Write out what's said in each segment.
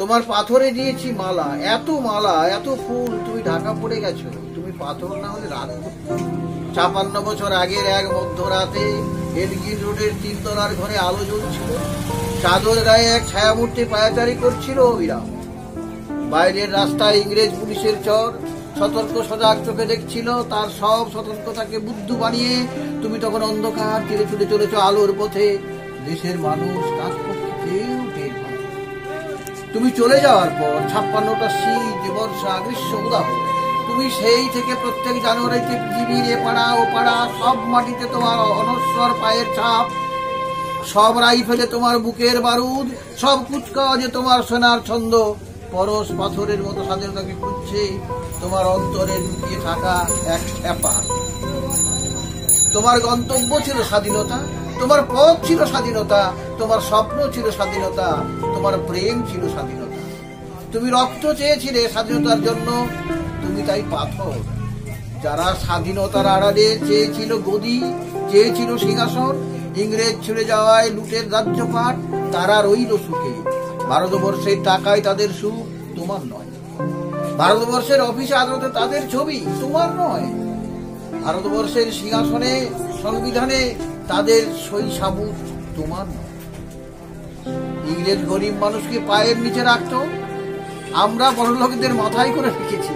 তোমার পাথরে দিয়েছি মালা, এত ফুল, তুমি ঢাকা পড়ে গেছো। তুমি পাথর না হলে রাত করতে। ৫৫ বছর আগের এক মধ্যরাতে এলগিন রোডের ৩ তলার ঘরে আলো জ্বলছিল, চাদর গায়ে এক ছায়ামূর্তি পায়াচারি করছিল অবিরাম। বাইরের রাস্তায় ইংরেজ পুলিশের চর সতর্ক সজাগ চোখে দেখছিল, তার সব সতর্কতাকে বুদ্ধু বানিয়ে তুমি তখন অন্ধকার তীরে ছুটে চলেছ আলোর পথে। দেশের মানুষ কাজ করতে কেউ টের পায়। তুমি চলে যাওয়ার পর ৫৬টা শীত, বর্ষা, গ্রীষ্ম, উদাহ, তুমি সেই থেকে প্রত্যেক জানুয়ারিতে পৃথিবীর এ পাড়া ও পাড়া সব মাটিতে তোমার অনশ্বর পায়ের ছাপ, সব রাইফেলে তোমার বুকের বারুদ, সব কুচকাওয়াজে তোমার সোনার ছন্দ পরশ পাথরের মতো স্বাধীনতাকে খুঁজছে তোমার অন্তরে লুকিয়ে থাকা এক খ্যাপা। তোমার গন্তব্য ছিল স্বাধীনতা, তোমার পথ ছিল স্বাধীনতা, তোমার স্বপ্ন ছিল স্বাধীনতা, তোমার প্রেম ছিল স্বাধীনতা। তুমি রক্ত চেয়েছিলে স্বাধীনতার জন্য, তুমি তাই পাথর। যারা স্বাধীনতার আড়ালে চেয়েছিল গদি, চেয়েছিল সিংহাসন, ইংরেজ ছেড়ে যাওয়ায় লুটের রাজ্যপাট, তারা রইল সুখে। ভারতবর্ষের টাকায় তাদের সুখ, তোমার নয়। ভারতবর্ষের অফিসে আদালতে তাদের ছবি, তোমার নয়। ভারতবর্ষের সিংহাসনে, সংবিধানে তাদের সই সাবুত, তোমার নয়। ইংরেজ গরিব মানুষকে পায়ের নিচে রাখত, আমরা বড়লোকদের মাথায় করে রেখেছি।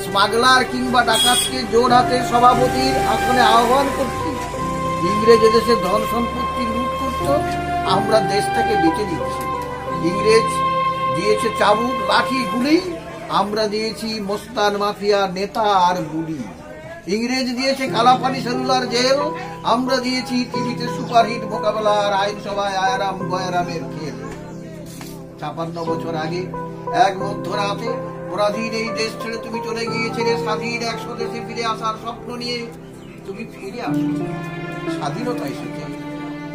স্মাগলার কিংবা ডাকাতকে জোর হাতে সভাপতির আসনে আহ্বান করছি। ইংরেজ দেশের ধন সম্পত্তি লুট করত, আমরা দেশ থেকে বেঁচে দিচ্ছি। ইংরেজ দিয়েছে চাবুক, লাঠি, গুলি, আমরা দিয়েছি মোস্তান মাফিয়া নেতা আর গুলি। ইংরেজ দিয়েছে কালাপানি সেলুলার জেল, আমরা দিয়েছি টিভিতে সুপারহিট মোকাবেলার আইনসভায় আয়ারাম গয়ারামের খেল। ৫৬ বছর আগে এক মধ্যরাতে পরাধীন এই দেশ ছেড়ে তুমি চলে গিয়েছিলে স্বাধীন এক স্বদেশে ফিরে আসার স্বপ্ন নিয়ে। তুমি ফিরে আসো, স্বাধীনতা এসেছে,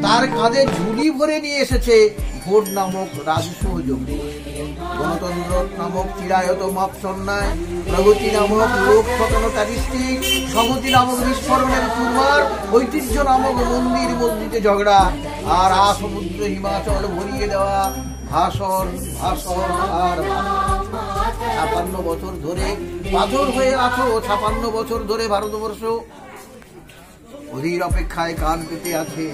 তার কাঁধে ঝুলি ভরে নিয়ে এসেছে ভোট নামক রাজস্ব যোগ্য, গণতন্ত্র নামক চিরায়ত মাপসন্যায়, প্রগতি নামক লোক ফটনতারিস্টিক, সমতি নামক বিস্ফোরণের কুরমার, ঐতিহ্য নামক মন্দির মসজিদে ঝগড়া, আর সমুদ্র হিমাচল ভরিয়ে দেওয়া ভাষণ ভাষণ আর ৫৬ বছর ধরে পাথর হয়ে আছো। ৫৬ বছর ধরে ভারতবর্ষ অধীর অপেক্ষায় কান পেতে আছে।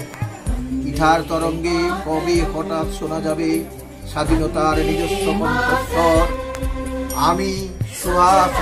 ইথার তরঙ্গে কবে হঠাৎ শোনা যাবে স্বাধীনতার নিজস্ব কণ্ঠস্বর। আমি সুহাস।